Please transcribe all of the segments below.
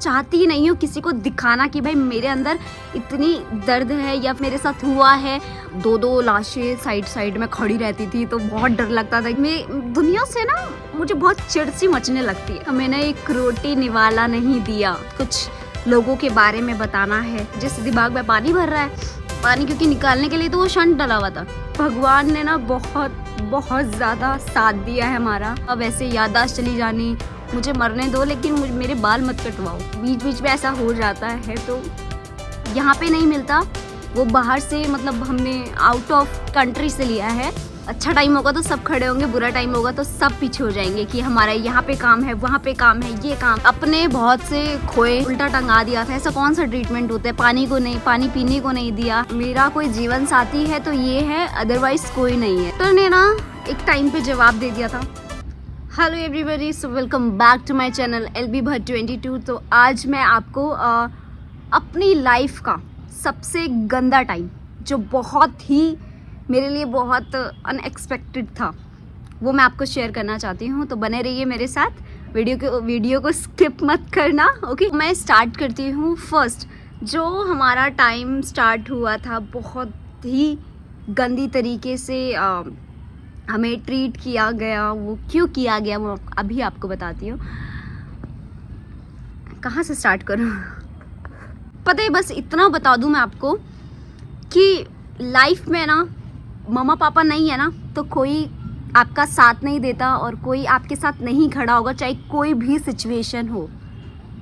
चाहती ही नहीं हूँ किसी को दिखाना कि भाई मेरे अंदर इतनी दर्द है या मेरे साथ हुआ है। दो दो लाशें साइड साइड में खड़ी रहती थी तो बहुत डर लगता था। मैं दुनिया से ना मुझे बहुत चिढ़ सी मचने लगती है। मैंने एक रोटी निवाला नहीं दिया, कुछ लोगों के बारे में बताना है। जिस दिमाग में पानी भर रहा है, पानी क्योंकि निकालने के लिए तो वो शंट डला हुआ था। भगवान ने ना बहुत ज़्यादा साथ दिया है हमारा। अब ऐसे याददाश्त चली जानी, मुझे मरने दो लेकिन मेरे बाल मत कटवाओ। बीच बीच में ऐसा हो जाता है तो यहाँ पे नहीं मिलता, वो बाहर से मतलब हमने आउट ऑफ कंट्री से लिया है। अच्छा टाइम होगा तो सब खड़े होंगे, बुरा टाइम होगा तो सब पीछे हो जाएंगे कि हमारा यहाँ पे काम है, वहाँ पे काम है, ये काम। अपने बहुत से खोए उल्टा टंगा दिया था। ऐसा कौन सा ट्रीटमेंट होता है? पानी को नहीं, पानी पीने को नहीं दिया। मेरा कोई जीवन साथी है तो ये है, अदरवाइज कोई नहीं है। तो ने ना एक टाइम पे जवाब दे दिया था। Hello everybody, so welcome back to my channel LB Bhatt 22। तो आज मैं आपको अपनी लाइफ का सबसे गंदा टाइम, जो बहुत ही मेरे लिए बहुत अनएक्सपेक्टेड था, वो मैं आपको शेयर करना चाहती हूँ। तो बने रहिए मेरे साथ, वीडियो को स्किप मत करना, ओके। मैं स्टार्ट करती हूँ। फर्स्ट जो हमारा टाइम स्टार्ट हुआ था, बहुत ही गंदी तरीके से हमें ट्रीट किया गया। वो क्यों किया गया वो अभी आपको बताती हूँ। कहाँ से स्टार्ट करूँ? पता है, बस इतना बता दूँ मैं आपको कि लाइफ में ना मम्मा पापा नहीं है ना तो कोई आपका साथ नहीं देता और कोई आपके साथ नहीं खड़ा होगा, चाहे कोई भी सिचुएशन हो,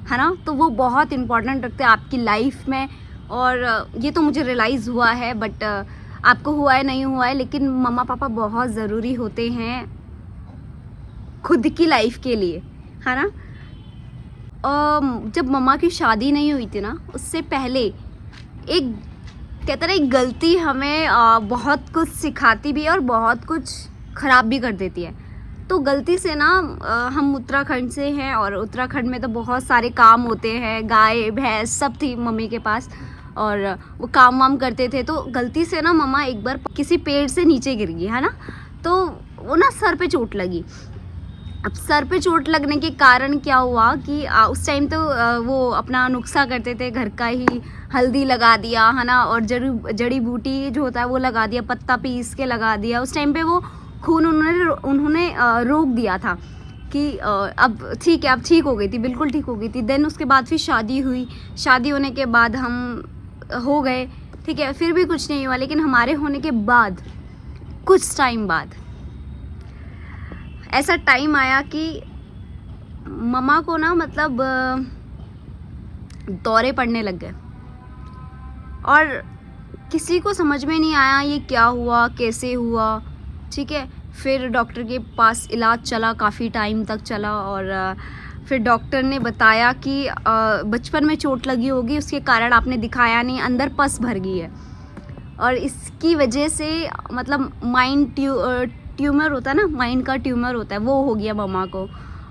है ना। तो वो बहुत इम्पोर्टेंट रखते हैं आपकी लाइफ में। और ये तो मुझे रियलाइज़ हुआ है, बट आपको हुआ है नहीं हुआ है, लेकिन मम्मा पापा बहुत ज़रूरी होते हैं खुद की लाइफ के लिए, है ना। जब मम्मा की शादी नहीं हुई थी ना, उससे पहले एक कहते ना, एक गलती हमें बहुत कुछ सिखाती भी है और बहुत कुछ ख़राब भी कर देती है। तो गलती से ना हम उत्तराखंड से हैं और उत्तराखंड में तो बहुत सारे काम होते हैं, गाय भैंस सब थी मम्मी के पास और वो काम वाम करते थे। तो गलती से ना मम्मा एक बार किसी पेड़ से नीचे गिर गई, है ना। तो वो ना सर पे चोट लगी। अब सर पे चोट लगने के कारण क्या हुआ कि उस टाइम तो वो अपना नुस्खा करते थे, घर का ही हल्दी लगा दिया, है ना, और जड़ी बूटी जो होता है वो लगा दिया, पत्ता पीस के लगा दिया। उस टाइम पे वो खून उन्होंने रोक दिया था कि अब ठीक है, अब ठीक हो गई थी, बिल्कुल ठीक हो गई थी। देन उसके बाद फिर शादी हुई। शादी होने के बाद हम हो गए, ठीक है, फिर भी कुछ नहीं हुआ। लेकिन हमारे होने के बाद कुछ टाइम बाद ऐसा टाइम आया कि मम्मा को ना मतलब दौरे पड़ने लग गए और किसी को समझ में नहीं आया ये क्या हुआ, कैसे हुआ, ठीक है। फिर डॉक्टर के पास इलाज चला, काफ़ी टाइम तक चला और फिर डॉक्टर ने बताया कि बचपन में चोट लगी होगी, उसके कारण आपने दिखाया नहीं, अंदर पस भर गई है और इसकी वजह से मतलब माइंड ट्यूमर होता है ना, माइंड का ट्यूमर होता है, वो हो गया मम्मा को।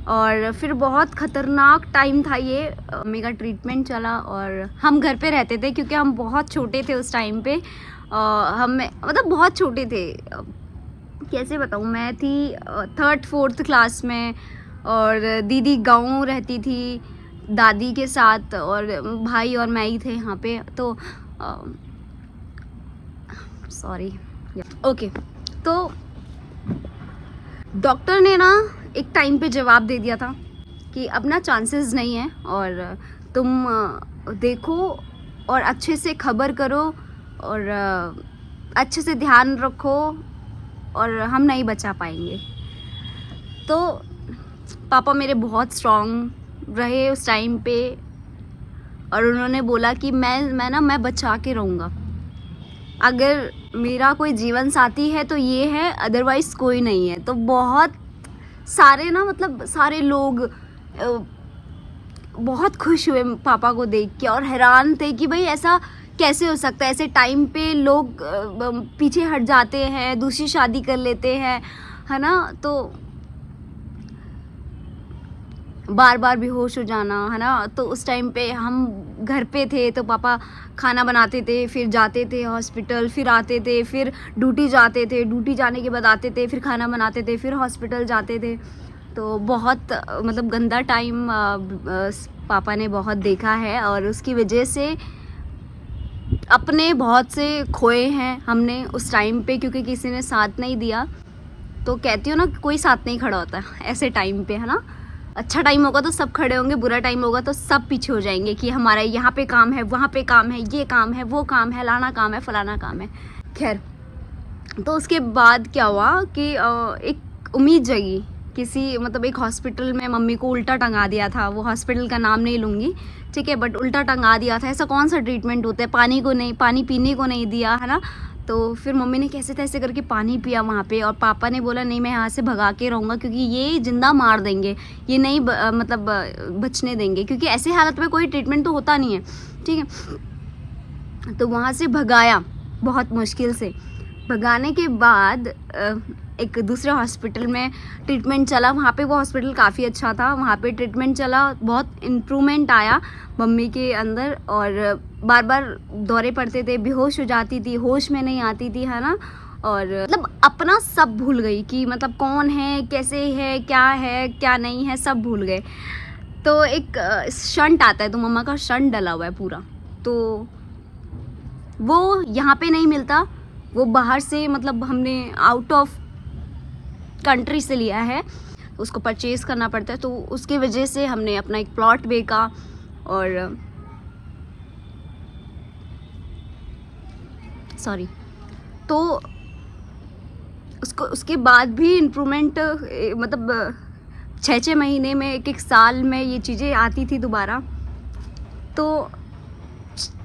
और फिर बहुत ख़तरनाक टाइम था ये। मेरा ट्रीटमेंट चला और हम घर पे रहते थे क्योंकि हम बहुत छोटे थे उस टाइम पे। हम मतलब बहुत छोटे थे, कैसे बताऊँ, मैं थी 3rd 4th क्लास में और दीदी गाँव रहती थी दादी के साथ और भाई और मैं ही थे यहाँ पे। तो सॉरी, ओके। तो डॉक्टर ने ना एक टाइम पे जवाब दे दिया था कि अब ना चांसेस नहीं है और तुम देखो और अच्छे से खबर करो और अच्छे से ध्यान रखो और हम नहीं बचा पाएंगे। तो पापा मेरे बहुत स्ट्रॉन्ग रहे उस टाइम पे और उन्होंने बोला कि मैं बचा के रहूँगा। अगर मेरा कोई जीवन साथी है तो ये है, अदरवाइज़ कोई नहीं है। तो बहुत सारे ना मतलब सारे लोग बहुत खुश हुए पापा को देख के और हैरान थे कि भाई ऐसा कैसे हो सकता है। ऐसे टाइम पे लोग पीछे हट जाते हैं, दूसरी शादी कर लेते हैं, है ना। तो बार बार बेहोश हो जाना, है ना। तो उस टाइम पे हम घर पे थे तो पापा खाना बनाते थे, फिर जाते थे हॉस्पिटल, फिर आते थे, फिर ड्यूटी जाते थे, ड्यूटी जाने के बाद आते थे, फिर खाना बनाते थे, फिर हॉस्पिटल जाते थे। तो बहुत मतलब गंदा टाइम पापा ने बहुत देखा है और उसकी वजह से अपने बहुत से खोए हैं हमने उस टाइम पे, क्योंकि किसी ने साथ नहीं दिया। तो कहती हूँ ना, कोई साथ नहीं खड़ा होता ऐसे टाइम पे, है ना। अच्छा टाइम होगा तो सब खड़े होंगे, बुरा टाइम होगा तो सब पीछे हो जाएंगे कि हमारा यहाँ पे काम है, वहाँ पे काम है, ये काम है, वो काम है, लाना काम है, फलाना काम है। खैर, तो उसके बाद क्या हुआ कि एक उम्मीद जगी किसी, मतलब एक हॉस्पिटल में मम्मी को उल्टा टंगा दिया था। वो हॉस्पिटल का नाम नहीं लूँगी, ठीक है, बट उल्टा टंगा दिया था। ऐसा कौन सा ट्रीटमेंट होता है, पानी पीने को नहीं दिया, है ना। तो फिर मम्मी ने कैसे तैसे करके पानी पिया वहाँ पे, और पापा ने बोला नहीं, मैं यहाँ से भगा के रहूँगा क्योंकि ये जिंदा मार देंगे, ये नहीं मतलब बचने देंगे, क्योंकि ऐसे हालत में कोई ट्रीटमेंट तो होता नहीं है, ठीक है। तो वहाँ से भगाया बहुत मुश्किल से। भगाने के बाद एक दूसरे हॉस्पिटल में ट्रीटमेंट चला। वहाँ पे वो हॉस्पिटल काफ़ी अच्छा था, वहाँ पे ट्रीटमेंट चला, बहुत इम्प्रूवमेंट आया मम्मी के अंदर, और बार बार दौरे पड़ते थे, बेहोश हो जाती थी, होश में नहीं आती थी, है ना। और मतलब अपना सब भूल गई कि मतलब कौन है, कैसे है, क्या नहीं है, सब भूल गए। तो एक शंट आता है, तो मम्मा का शंट डला हुआ है पूरा, तो वो यहाँ पे नहीं मिलता, वो बाहर से, मतलब हमने आउट ऑफ कंट्री से लिया है, उसको परचेज़ करना पड़ता है। तो उसके वजह से हमने अपना एक प्लॉट बेचा, और सॉरी, तो उसके बाद भी इम्प्रूवमेंट, मतलब 6 महीने में, एक साल में ये चीज़ें आती थी दोबारा। तो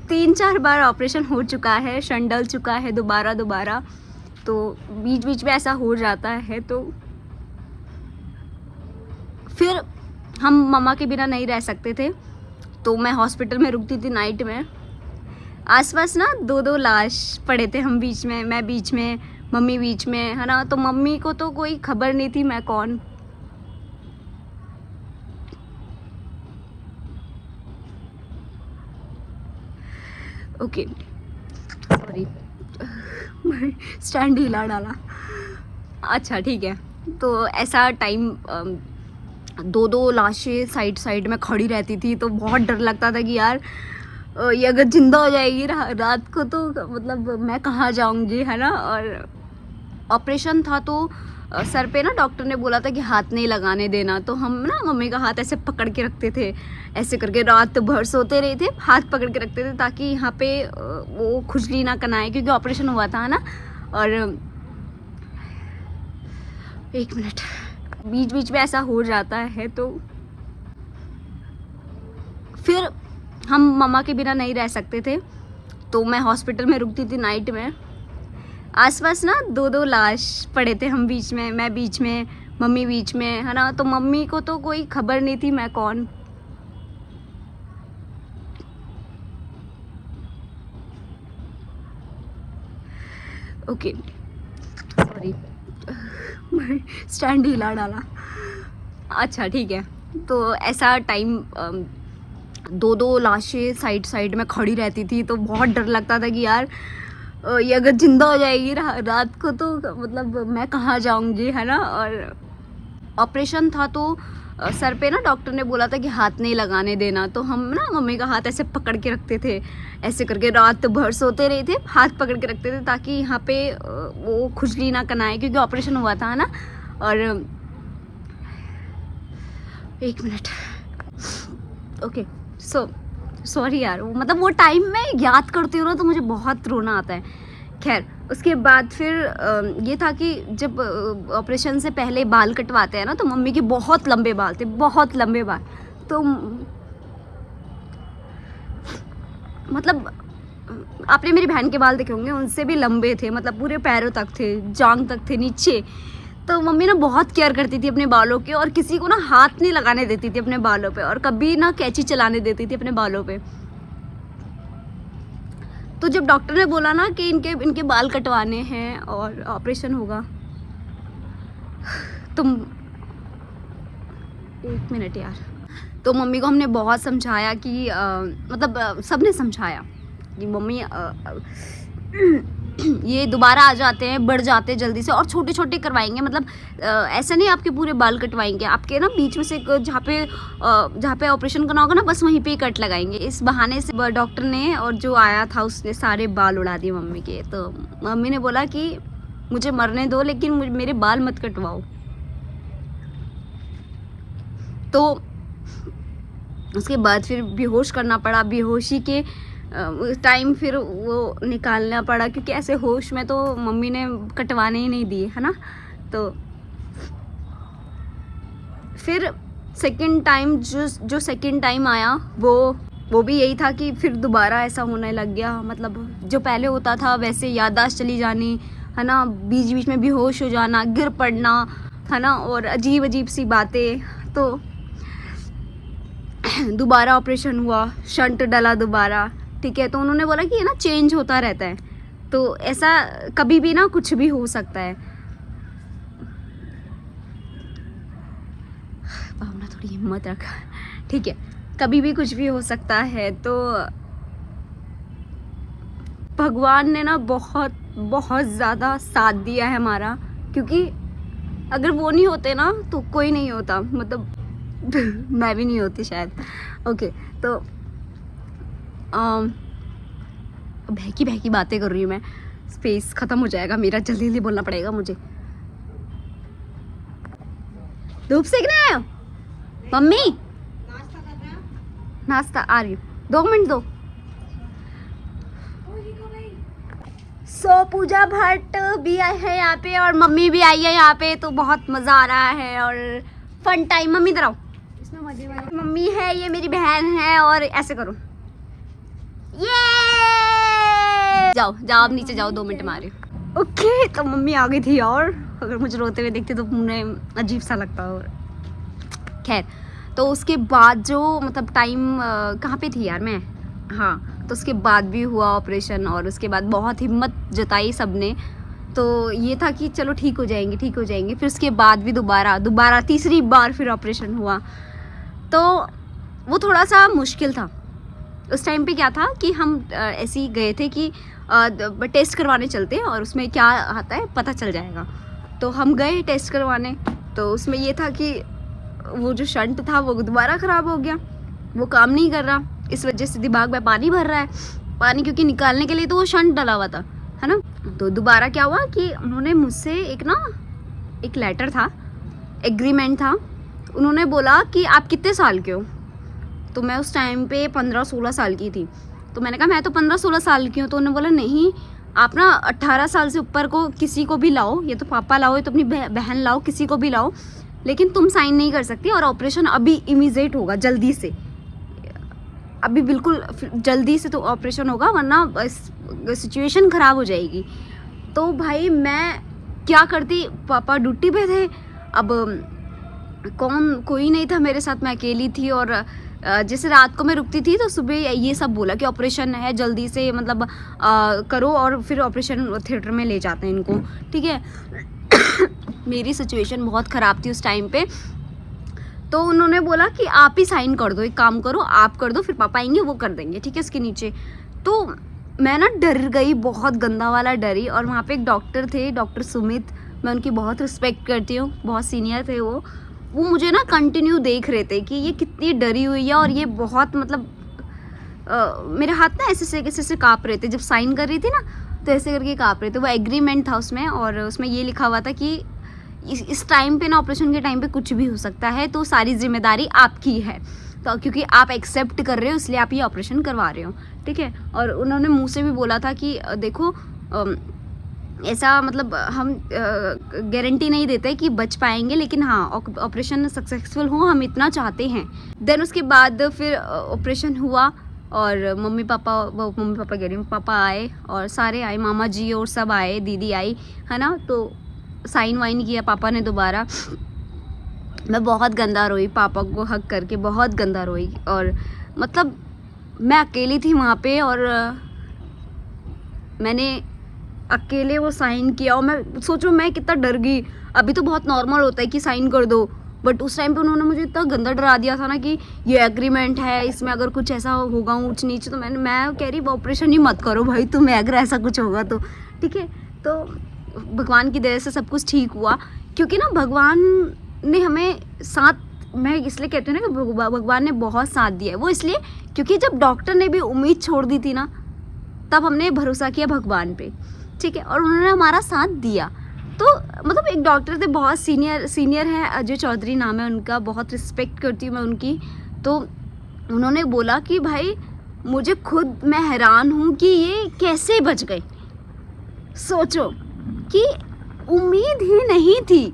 3-4 बार ऑपरेशन हो चुका है, शंट डल चुका है दोबारा। तो बीच में ऐसा हो जाता है। तो फिर हम मम्मा के बिना नहीं रह सकते थे, तो मैं हॉस्पिटल में रुकती थी नाइट में। आसपास ना 2-2 लाश पड़े थे, हम बीच में, मैं बीच में, मम्मी बीच में, है ना। तो मम्मी को तो कोई खबर नहीं थी मैं कौन। ओके, सॉरी, स्टैंड हिला डाला। अच्छा ठीक है। तो ऐसा टाइम 2-2 लाशें साइड में खड़ी रहती थी, तो बहुत डर लगता था कि यार ये अगर जिंदा हो जाएगी रात को तो मतलब मैं कहाँ जाऊंगी, है ना। और ऑपरेशन था तो सर पे ना डॉक्टर ने बोला था कि हाथ नहीं लगाने देना। तो हम ना मम्मी का हाथ ऐसे पकड़ के रखते थे, ऐसे करके रात भर सोते रहे थे, हाथ पकड़ के रखते थे ताकि यहाँ पे वो खुजली ना कनाए, क्योंकि ऑपरेशन हुआ था ना। और एक मिनट, बीच में ऐसा हो जाता है। तो फिर हम मम्मा के बिना नहीं रह सकते थे, तो मैं हॉस्पिटल में रुकती थी नाइट में। आसपास ना 2-2 लाश पड़े थे, हम बीच में, मैं बीच में, मम्मी बीच में, है ना। तो मम्मी को तो कोई खबर नहीं थी मैं कौन। ओके, सॉरी, स्टैंड हिला डाला। अच्छा ठीक है। तो ऐसा टाइम 2-2 लाशें साइड में खड़ी रहती थी, तो बहुत डर लगता था कि यार ये अगर जिंदा हो जाएगी रात को तो मतलब मैं कहाँ जाऊंगी, है ना। और ऑपरेशन था तो सर पे ना डॉक्टर ने बोला था कि हाथ नहीं लगाने देना। तो हम ना मम्मी का हाथ ऐसे पकड़ के रखते थे, ऐसे करके रात भर सोते रहे थे, हाथ पकड़ के रखते थे ताकि यहाँ पे वो खुजली ना कनाए, क्योंकि ऑपरेशन हुआ था ना। और एक मिनट, ओके, सॉरी यार, मतलब वो टाइम में याद करती हूँ ना तो मुझे बहुत रोना आता है। खैर, उसके बाद फिर ये था कि जब ऑपरेशन से पहले बाल कटवाते हैं ना, तो मम्मी के बहुत लंबे बाल थे, बहुत लंबे बाल। तो मतलब आपने मेरी बहन के बाल देखे होंगे, उनसे भी लंबे थे, मतलब पूरे पैरों तक थे, जांग तक थे नीचे। तो मम्मी ना बहुत केयर करती थी अपने बालों की, और किसी को ना हाथ नहीं लगाने देती थी अपने बालों पे, और कभी ना कैंची चलाने देती थी अपने बालों पे। तो जब डॉक्टर ने बोला ना कि इनके बाल कटवाने हैं और ऑपरेशन होगा, तुम एक मिनट यार, तो मम्मी को हमने बहुत समझाया कि मतलब सबने समझाया कि मम्मी ये दोबारा आ जाते हैं, बढ़ जाते हैं जल्दी से, और छोटे छोटे करवाएंगे, मतलब ऐसा नहीं आपके पूरे बाल कटवाएंगे, आपके ना बीच में से जहाँ पे ऑपरेशन करना होगा ना बस वहीं पे ही कट लगाएंगे। इस बहाने से डॉक्टर ने और जो आया था उसने सारे बाल उड़ा दिए मम्मी के। तो मम्मी ने बोला कि मुझे मरने दो लेकिन मेरे बाल मत कटवाओ। तो उसके बाद फिर बेहोश करना पड़ा, बेहोशी के टाइम फिर वो निकालना पड़ा, क्योंकि ऐसे होश में तो मम्मी ने कटवाने ही नहीं दिए, है ना। तो फिर सेकंड टाइम जो सेकंड टाइम आया वो भी यही था कि फिर दोबारा ऐसा होने लग गया, मतलब जो पहले होता था वैसे याददाश्त चली जानी, है ना, बीच बीच में बेहोश हो जाना, गिर पड़ना, है ना, और अजीब अजीब सी बातें। तो दोबारा ऑपरेशन हुआ, शंट डला दोबारा, ठीक है। तो उन्होंने बोला कि ये ना चेंज होता रहता है, तो ऐसा कभी भी ना कुछ भी हो सकता है। भावना थोड़ी हिम्मत रखा, ठीक है, कभी भी कुछ भी हो सकता है। तो भगवान ने ना बहुत बहुत ज़्यादा साथ दिया है हमारा, क्योंकि अगर वो नहीं होते ना तो कोई नहीं होता, मतलब मैं भी नहीं होती शायद। ओके, तो बहकी बहकी बातें कर रही हूँ मैं, स्पेस ख़त्म हो जाएगा मेरा, जल्दी जल्दी बोलना पड़ेगा मुझे। धूप सेकना है मम्मी? नाश्ता आ रही हूँ, 2 मिनट दो। सो पूजा भट्ट भी आई है यहाँ पे और मम्मी भी आई है यहाँ पे, तो बहुत मज़ा आ रहा है और फन टाइम। मम्मी इधर आओ, इसमें मजे वाला मम्मी है, ये मेरी बहन है, और ऐसे करो, ये जाओ जाओ आप नीचे जाओ, 2 मिनट मारे। ओके, तो मम्मी आ गई थी, और अगर मुझे रोते हुए देखती तो उन्हें अजीब सा लगता। और खैर, तो उसके बाद जो मतलब टाइम कहाँ पे थी यार मैं, हाँ, तो उसके बाद भी हुआ ऑपरेशन, और उसके बाद बहुत हिम्मत जताई सबने। तो ये था कि चलो ठीक हो जाएंगे, ठीक हो जाएंगे। फिर उसके बाद भी दोबारा तीसरी बार फिर ऑपरेशन हुआ, तो वो थोड़ा सा मुश्किल था। उस टाइम पे क्या था कि हम ऐसे ही गए थे कि टेस्ट करवाने चलते हैं और उसमें क्या आता है पता चल जाएगा। तो हम गए टेस्ट करवाने, तो उसमें ये था कि वो जो शंट था वो दोबारा ख़राब हो गया, वो काम नहीं कर रहा, इस वजह से दिमाग में पानी भर रहा है, पानी क्योंकि निकालने के लिए तो वो शंट डला हुआ था, है ना। तो दोबारा क्या हुआ कि उन्होंने मुझसे एक लेटर था, एग्रीमेंट था, उन्होंने बोला कि आप कितने साल के हो। तो मैं उस टाइम पे 15-16 साल की थी, तो मैंने कहा मैं तो 15-16 साल की हूँ। तो उन्होंने बोला नहीं, आप ना 18 साल से ऊपर को किसी को भी लाओ, ये तो पापा लाओ, ये तो अपनी बहन लाओ, किसी को भी लाओ, लेकिन तुम साइन नहीं कर सकती, और ऑपरेशन अभी इमीडिएट होगा, जल्दी से, अभी बिल्कुल जल्दी से तो ऑपरेशन होगा, वरना सिचुएशन ख़राब हो जाएगी। तो भाई मैं क्या करती, पापा ड्यूटी पे थे, अब कोई नहीं था मेरे साथ, मैं अकेली थी। और जैसे रात को मैं रुकती थी तो सुबह ये सब बोला कि ऑपरेशन है, जल्दी से मतलब करो, और फिर ऑपरेशन थिएटर में ले जाते हैं इनको, ठीक है। मेरी सिचुएशन बहुत ख़राब थी उस टाइम पे, तो उन्होंने बोला कि आप ही साइन कर दो, एक काम करो आप कर दो, फिर पापा आएंगे वो कर देंगे, ठीक है, इसके नीचे। तो मैं ना डर गई, बहुत गंदा वाला डरी। और वहाँ पे एक डॉक्टर थे, डॉक्टर सुमित, मैं उनकी बहुत रिस्पेक्ट करती हूँ, बहुत सीनियर थे वो मुझे ना कंटिन्यू देख रहे थे कि ये कितनी डरी हुई है, और ये बहुत मतलब मेरे हाथ ना ऐसे काँप रहे थे, जब साइन कर रही थी ना तो ऐसे करके काँप रहे थे। वो एग्रीमेंट था उसमें, और उसमें ये लिखा हुआ था कि इस टाइम पे ना, ऑपरेशन के टाइम पे कुछ भी हो सकता है, तो सारी जिम्मेदारी आपकी है, तो क्योंकि आप एक्सेप्ट कर रहे हो इसलिए आप ये ऑपरेशन करवा रहे हो, ठीक है। और उन्होंने मुंह से भी बोला था कि देखो ऐसा मतलब हम गारंटी नहीं देते कि बच पाएंगे, लेकिन हाँ ऑपरेशन सक्सेसफुल हो, हम इतना चाहते हैं। देन उसके बाद फिर ऑपरेशन हुआ, और मम्मी पापा कह रही हूँ, पापा आए और सारे आए, मामा जी और सब आए, दीदी आई, है ना। तो साइन वाइन किया पापा ने दोबारा। मैं बहुत गंदा रोई, पापा को हक करके बहुत गंदा रोई, और मतलब मैं अकेली थी वहाँ पे, और मैंने अकेले वो साइन किया, और मैं सोचो मैं कितना डर गई। अभी तो बहुत नॉर्मल होता है कि साइन कर दो, बट उस टाइम पे उन्होंने मुझे इतना गंदा डरा दिया था ना कि ये एग्रीमेंट है, इसमें अगर कुछ ऐसा होगा ऊंच नीचे, तो मैं कह रही ऑपरेशन ही मत करो भाई तुम्हें, अगर ऐसा कुछ होगा तो, ठीक है। तो भगवान की दया से सब कुछ ठीक हुआ, क्योंकि ना भगवान ने हमें साथ, मैं इसलिए कहती हूँ ना कि भगवान ने बहुत साथ दिया है। वो इसलिए क्योंकि जब डॉक्टर ने भी उम्मीद छोड़ दी थी ना, तब हमने भरोसा किया भगवान पे, ठीक है, और उन्होंने हमारा साथ दिया। तो मतलब एक डॉक्टर थे, बहुत सीनियर है, अजय चौधरी नाम है उनका, बहुत रिस्पेक्ट करती हूँ मैं उनकी। तो उन्होंने बोला कि भाई मुझे खुद, मैं हैरान हूँ कि ये कैसे बच गए। सोचो कि उम्मीद ही नहीं थी,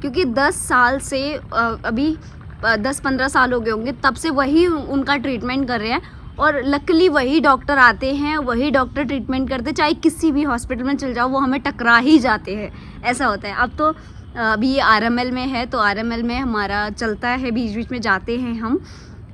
क्योंकि 10 साल से अभी 10-15 साल हो गए होंगे तब से वही उनका ट्रीटमेंट कर रहे हैं, और लकीली वही डॉक्टर आते हैं, वही डॉक्टर ट्रीटमेंट करते हैं। चाहे किसी भी हॉस्पिटल में चल जाओ वो हमें टकरा ही जाते हैं, ऐसा होता है। अब तो अभी ये आरएमएल में है, तो आरएमएल में हमारा चलता है, बीच बीच में जाते हैं हम।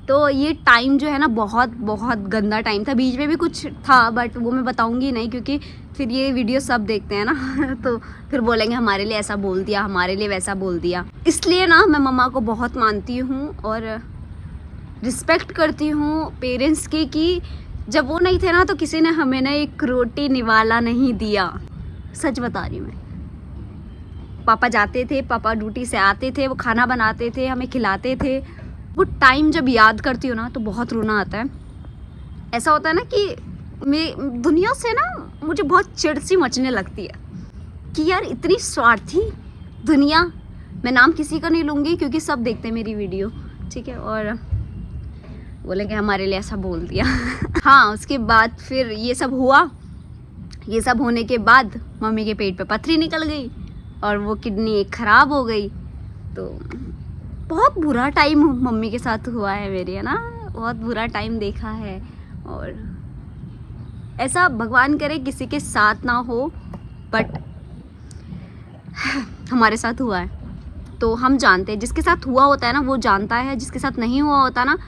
तो ये टाइम जो है ना, बहुत बहुत गंदा टाइम था। बीच में भी कुछ था बट वो मैं बताऊंगी नहीं, क्योंकि फिर ये वीडियो सब देखते हैं ना तो फिर बोलेंगे हमारे लिए ऐसा बोल दिया, हमारे लिए वैसा बोल दिया। इसलिए ना मैं मम्मा को बहुत मानती हूँ और रिस्पेक्ट करती हूँ पेरेंट्स की, कि जब वो नहीं थे ना तो किसी ने हमें ना एक रोटी निवाला नहीं दिया। सच बता रही हूँ मैं। पापा जाते थे, पापा ड्यूटी से आते थे, वो खाना बनाते थे, हमें खिलाते थे। वो टाइम जब याद करती हूँ ना तो बहुत रोना आता है। ऐसा होता है ना कि मैं दुनिया से ना मुझे बहुत चिढ़ सी मचने लगती है कि यार इतनी स्वार्थी दुनिया। मैं नाम किसी का नहीं लूँगी क्योंकि सब देखते हैं मेरी वीडियो, ठीक है, और बोलेंगे हमारे लिए ऐसा बोल दिया हाँ, उसके बाद फिर ये सब हुआ। ये सब होने के बाद मम्मी के पेट पे पथरी निकल गई और वो किडनी ख़राब हो गई। तो बहुत बुरा टाइम मम्मी के साथ हुआ है मेरे, है ना, बहुत बुरा टाइम देखा है। और ऐसा भगवान करे किसी के साथ ना हो, बट हमारे साथ हुआ है तो हम जानते हैं। जिसके साथ हुआ होता है ना वो जानता है, जिसके साथ नहीं हुआ होता ना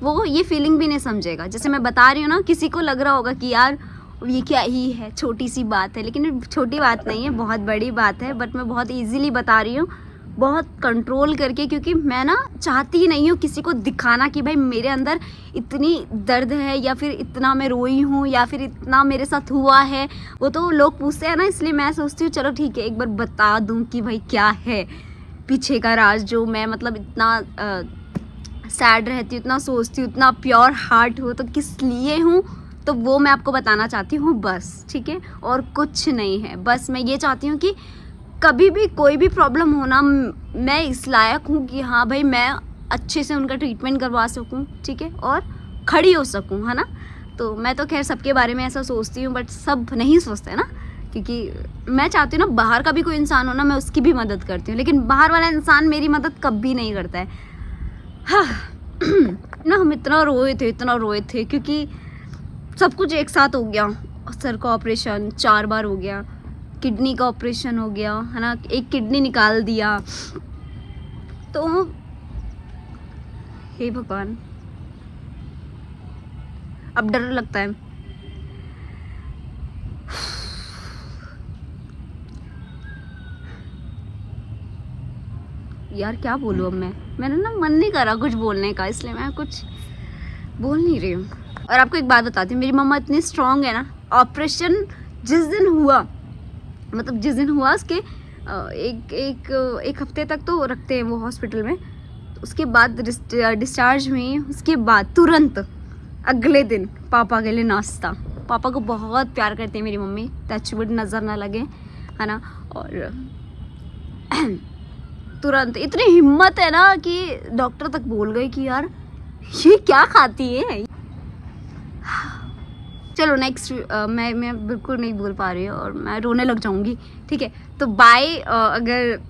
वो ये फीलिंग भी नहीं समझेगा। जैसे मैं बता रही हूँ ना, किसी को लग रहा होगा कि यार ये क्या ही है, छोटी सी बात है, लेकिन छोटी बात नहीं है, बहुत बड़ी बात है। बट मैं बहुत इजीली बता रही हूँ, बहुत कंट्रोल करके, क्योंकि मैं ना चाहती ही नहीं हूँ किसी को दिखाना कि भाई मेरे अंदर इतनी दर्द है, या फिर इतना मैं रोई हूँ, या फिर इतना मेरे साथ हुआ है। वो तो लोग पूछते हैं ना, इसलिए मैं सोचती हूँ चलो ठीक है एक बार बता दूँ कि भाई क्या है पीछे का राज। जो मैं मतलब इतना सैड रहती हूँ, इतना सोचती हूँ, इतना प्योर हार्ट हो तो किस लिए हूँ, तो वो मैं आपको बताना चाहती हूँ बस, ठीक है, और कुछ नहीं है। बस मैं ये चाहती हूँ कि कभी भी कोई भी प्रॉब्लम हो ना, मैं इस लायक हूँ कि हाँ भाई मैं अच्छे से उनका ट्रीटमेंट करवा सकूँ, ठीक है, और खड़ी हो सकूँ, है ना। तो मैं तो खैर सबके बारे में ऐसा सोचती हूँ, बट सब नहीं सोचते ना, क्योंकि मैं चाहती हूँ ना बाहर का भी कोई इंसान हो ना, मैं उसकी भी मदद करती हूँ, लेकिन बाहर वाला इंसान मेरी मदद कभी नहीं करता है। हाँ ना, हम इतना रोए थे क्योंकि सब कुछ एक साथ हो गया। सर का ऑपरेशन 4 बार हो गया, किडनी का ऑपरेशन हो गया, है ना, एक किडनी निकाल दिया। तो हे भगवान, अब डर लगता है। यार क्या बोलूँ अब मैंने ना मन नहीं करा कुछ बोलने का, इसलिए मैं कुछ बोल नहीं रही हूँ। और आपको एक बात बताती हूँ, मेरी मम्मा इतनी स्ट्रांग है ना, ऑपरेशन जिस दिन हुआ, मतलब जिस दिन हुआ उसके एक हफ्ते तक तो रखते हैं वो हॉस्पिटल में। तो उसके बाद डिस्चार्ज हुई, उसके बाद तुरंत अगले दिन पापा के लिए नाश्ता। पापा को बहुत प्यार करती है मेरी मम्मी, टचवुड नज़र ना लगे, है ना। और तुरंत इतनी हिम्मत है ना कि डॉक्टर तक बोल गए कि यार ये क्या खाती है। चलो नेक्स्ट, मैं बिल्कुल नहीं बोल पा रही हूँ और मैं रोने लग जाऊँगी, ठीक है। तो बाय। अगर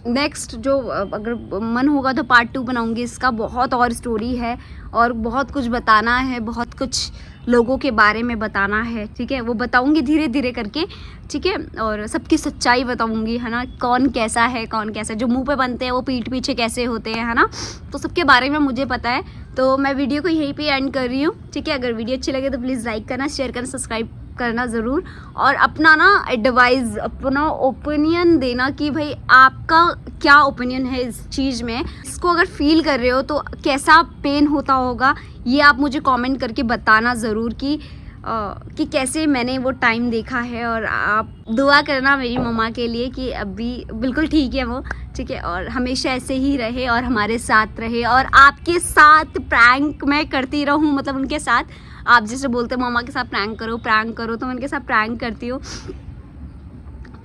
नेक्स्ट जो अगर मन होगा तो पार्ट 2 बनाऊँगी इसका। बहुत और स्टोरी है और बहुत कुछ बताना है, बहुत कुछ लोगों के बारे में बताना है, ठीक है। वो बताऊँगी धीरे धीरे करके, ठीक है, और सबकी सच्चाई बताऊँगी, है ना। कौन कैसा है, कौन कैसा, जो मुंह पे बनते हैं वो पीठ पीछे कैसे होते हैं, है ना। तो सबके बारे में मुझे पता है। तो मैं वीडियो को यहीं पे एंड कर रही हूँ, ठीक है। अगर वीडियो अच्छी लगे तो प्लीज़ लाइक करना, शेयर करना, सब्सक्राइब करना ज़रूर, और अपना ना एडवाइस, अपना ओपिनियन देना कि भाई आपका क्या ओपिनियन है इस चीज़ में। इसको अगर फील कर रहे हो तो कैसा पेन होता होगा, ये आप मुझे कमेंट करके बताना ज़रूर कि कि कैसे मैंने वो टाइम देखा है। और आप दुआ करना मेरी मम्मा के लिए कि अभी बिल्कुल ठीक है वो, ठीक है, और हमेशा ऐसे ही रहे और हमारे साथ रहे और आपके साथ प्रैंक मैं करती रहूँ, मतलब उनके साथ। आप जैसे बोलते हो मम्मा के साथ प्रैंक करो, तो मैं उनके साथ प्रैंक करती हूँ।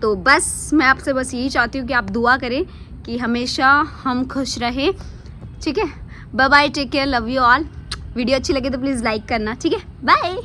तो बस मैं आपसे बस यही चाहती हूँ कि आप दुआ करें कि हमेशा हम खुश रहें, ठीक है। Bye bye, take care, love you all. Video अच्छी लगे तो प्लीज़ लाइक करना, ठीक है। बाय।